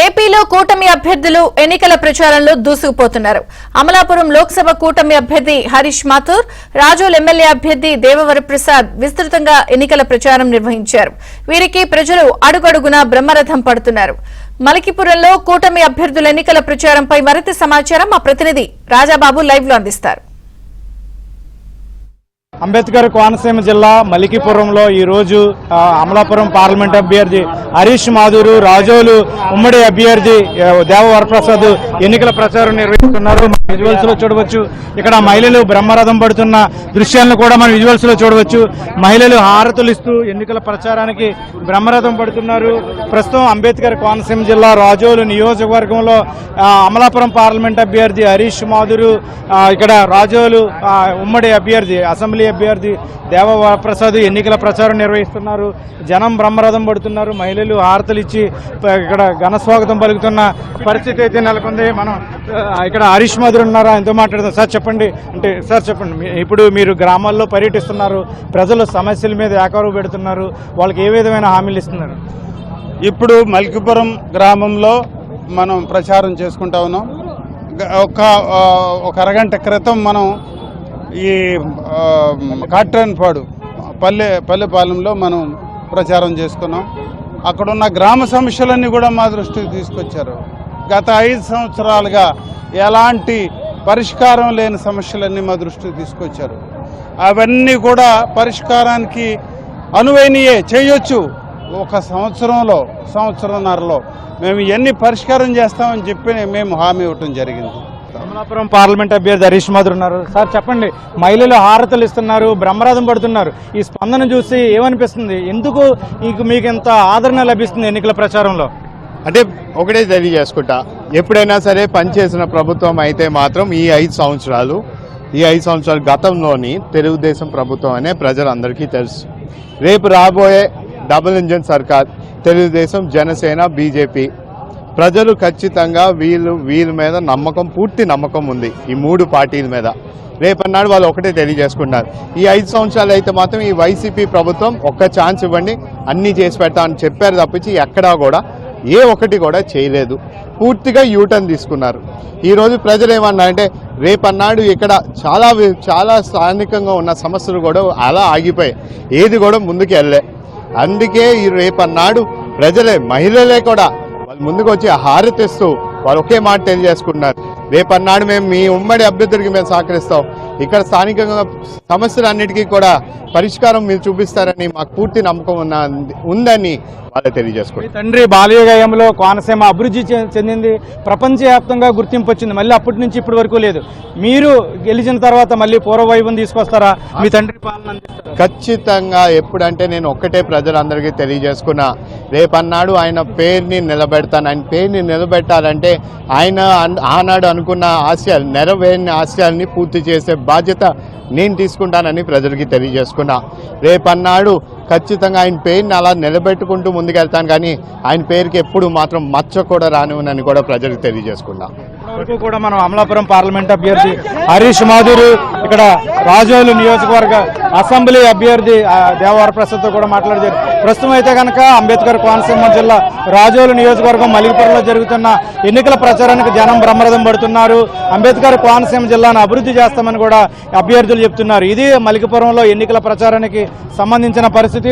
ఏపీలో కూటమి అభ్యర్థులు ఎన్నికల ప్రచారంలో దూసుకుపోతున్నారు. అమలాపురం లోక్సభ కూటమి అభ్యర్థి హరీష్ మాథూర్, రాజోల్ ఎమ్మెల్యే అభ్యర్థి దేవవరప్రసాద్ విస్తృతంగా ఎన్నికల ప్రచారం నిర్వహించారు. వీరికి ప్రజలు అడుగడుగునా బ్రహ్మరథం పడుతున్నారు. మలికిపురంలో కూటమి అభ్యర్థుల ఎన్నికల ప్రచారంపై మరింత సమాచారం మా ప్రతినిధి రాజాబాబు లైవ్ లో అందిస్తారు. అంబేద్కర్ కోనసీమ జిల్లా మలికిపురంలో ఈ రోజు అమలాపురం పార్లమెంట్ అభ్యర్థి హరీష్ మాథూర్, రాజోలు ఉమ్మడి అభ్యర్థి దేవవరప్రసాద్ ఎన్నికల ప్రచారం నిర్వహిస్తున్నారు. విజువల్స్ లో చూడవచ్చు. ఇక్కడ మహిళలు బ్రహ్మరథం పడుతున్న దృశ్యాలను కూడా మనం విజువల్స్ లో చూడవచ్చు. మహిళలు హారతులు ఇస్తూ ఎన్నికల ప్రచారానికి బ్రహ్మరథం పడుతున్నారు. ప్రస్తుతం అంబేద్కర్ కోనసీమ జిల్లా రాజోలు నియోజకవర్గంలో అమలాపురం పార్లమెంట్ అభ్యర్థి హరీష్ మాథూర్, ఇక్కడ రాజోలు ఉమ్మడి అభ్యర్థి అసెంబ్లీ అభ్యర్థి దేవవరప్రసాద్ ఎన్నికల ప్రచారం నిర్వహిస్తున్నారు. జనం బ్రహ్మరథం పడుతున్నారు. మహిళలు హారతలు ఇచ్చి ఇక్కడ ఘన స్వాగతం పలుకుతున్న పరిస్థితి అయితే నెలకొంది. మనం ఇక్కడ హరీష్ మాథూర్ ఉన్నారా, ఎంతో మాట్లాడదాం. సార్ చెప్పండి, చెప్పండి, ఇప్పుడు మీరు గ్రామాల్లో పర్యటిస్తున్నారు, ప్రజల సమస్యల మీద ఏకారు పెడుతున్నారు, వాళ్ళకి ఏ విధమైన హామీలు ఇస్తున్నారు? ఇప్పుడు మల్కిపురం గ్రామంలో మనం ప్రచారం చేసుకుంటా ఉన్నాం. ఒక అరగంట క్రితం మనం ఈ కాట్రాన్పాడు పల్లెపాలెంలో మనం ప్రచారం చేసుకున్నాం. అక్కడున్న గ్రామ సమస్యలన్నీ కూడా మా దృష్టికి తీసుకొచ్చారు. గత 5 సంవత్సరాలుగా ఎలాంటి పరిష్కారం లేని సమస్యలన్నీ మా దృష్టికి తీసుకొచ్చారు. అవన్నీ కూడా పరిష్కారానికి అనువైనయే, చేయొచ్చు. ఒక సంవత్సరంన్నరలో మేము ఎన్ని పరిష్కారం చేస్తామని చెప్పి మేము హామీ ఇవ్వటం జరిగింది. అమలాపురం పార్లమెంట్ అభ్యర్థి హరీష్ మాథూర్ ఉన్నారు. సార్ చెప్పండి, మహిళలు హారతలు ఇస్తున్నారు, బ్రహ్మరథం పడుతున్నారు. ఈ స్పందన చూసి ఏమనిపిస్తుంది? ఎందుకు మీకు ఇంత ఆదరణ లభిస్తుంది ఎన్నికల ప్రచారంలో? అంటే ఒకటే తెలియజేసుకుంటా, ఎప్పుడైనా సరే పనిచేసిన ప్రభుత్వం అయితే మాత్రం ఈ 5 సంవత్సరాలు గతంలోని తెలుగుదేశం ప్రభుత్వం అనే ప్రజలందరికీ తెలుసు. రేపు రాబోయే డబుల్ ఇంజన్ సర్కార్ తెలుగుదేశం, జనసేన, బీజేపీ. ప్రజలు ఖచ్చితంగా వీళ్ళ మీద పూర్తి నమ్మకం ఉంది ఈ 3 పార్టీల మీద. రేపన్నాడు వాళ్ళు ఒకటే తెలియజేసుకున్నారు, ఈ 5 సంవత్సరాలు అయితే మాత్రం ఈ వైసీపీ ప్రభుత్వం ఒక్క ఛాన్స్ ఇవ్వండి, అన్నీ చేసి పెడతామని చెప్పారు తప్పించి ఎక్కడా కూడా ఏ ఒక్కటి కూడా చేయలేదు. పూర్తిగా యూటర్న్ తీసుకున్నారు. ఈరోజు ప్రజలు ఏమన్నారంటే రేపన్నాడు ఇక్కడ చాలా స్థానికంగా ఉన్న సమస్యలు కూడా అలా ఆగిపోయాయి, ఏది కూడా ముందుకు వెళ్ళే. అందుకే ఈ రేపన్నాడు ప్రజలే, మహిళలే కూడా వాళ్ళు ముందుకు వచ్చి హారతిస్తూ వాళ్ళు ఒకే మాట తెలియజేసుకుంటున్నారు, రేపన్నాడు మేము మీ ఉమ్మడి అభ్యర్థులకి మేము సహకరిస్తాం, ఇక్కడ స్థానికంగా సమస్యలన్నిటికీ కూడా పరిష్కారం మీరు చూపిస్తారని మాకు పూర్తి నమ్మకం ఉందని వాళ్ళు తెలియజేసుకుంటారు. తండ్రి బాల్యగాయంలో కోనసీమ అభివృద్ధి చెందింది, ప్రపంచవ్యాప్తంగా గుర్తింపు వచ్చింది. మళ్ళీ అప్పటి నుంచి ఇప్పటి వరకు లేదు. మీరు గెలిచిన తర్వాత మళ్ళీ పూర్వవైభవం తీసుకొస్తారా? మీ తండ్రి పాలన ఖచ్చితంగా. ఎప్పుడంటే నేను ఒక్కటే ప్రజలందరికీ తెలియజేసుకున్నా, రేపన్నాడు ఆయన పేరుని నిలబెడతాను. ఆయన పేరుని నిలబెట్టాలంటే ఆయన ఆనాడు అనుకున్న ఆశయాలు, నెరవేరిన ఆశయాల్ని పూర్తి చేసే బాధ్యత నేను తీసుకుంటానని ప్రజలకి తెలియజేసుకున్నా. రేపన్నాడు ఖచ్చితంగా ఆయన పేరుని అలా నిలబెట్టుకుంటూ ముందుకెళ్తాను, కానీ ఆయన పేరుకి ఎప్పుడు మాత్రం మచ్చ కూడా రానివ్వనని కూడా ప్రజలకు తెలియజేసుకున్నా. కూడా మనం అమలాపురం పార్లమెంట్ అభ్యర్థి హరీష్ మాథూర్, ఇక్కడ రాజోలు నియోజకవర్గ అసెంబ్లీ అభ్యర్థి దేవవరప్రసాద్ తో కూడా మాట్లాడారు. ప్రస్తుతం అయితే కనుక అంబేద్కర్ కోనసీమ జిల్లా రాజోలు నియోజకవర్గం మలికిపురంలో జరుగుతున్న ఎన్నికల ప్రచారానికి జనం బ్రహ్మరథం పడుతున్నారు. అంబేద్కర్ కోనసీమ జిల్లాను అభివృద్ధి చేస్తామని కూడా అభ్యర్థులు చెప్తున్నారు. ఇది మలికిపురంలో ఎన్నికల ప్రచారానికి సంబంధించిన పరిస్థితి.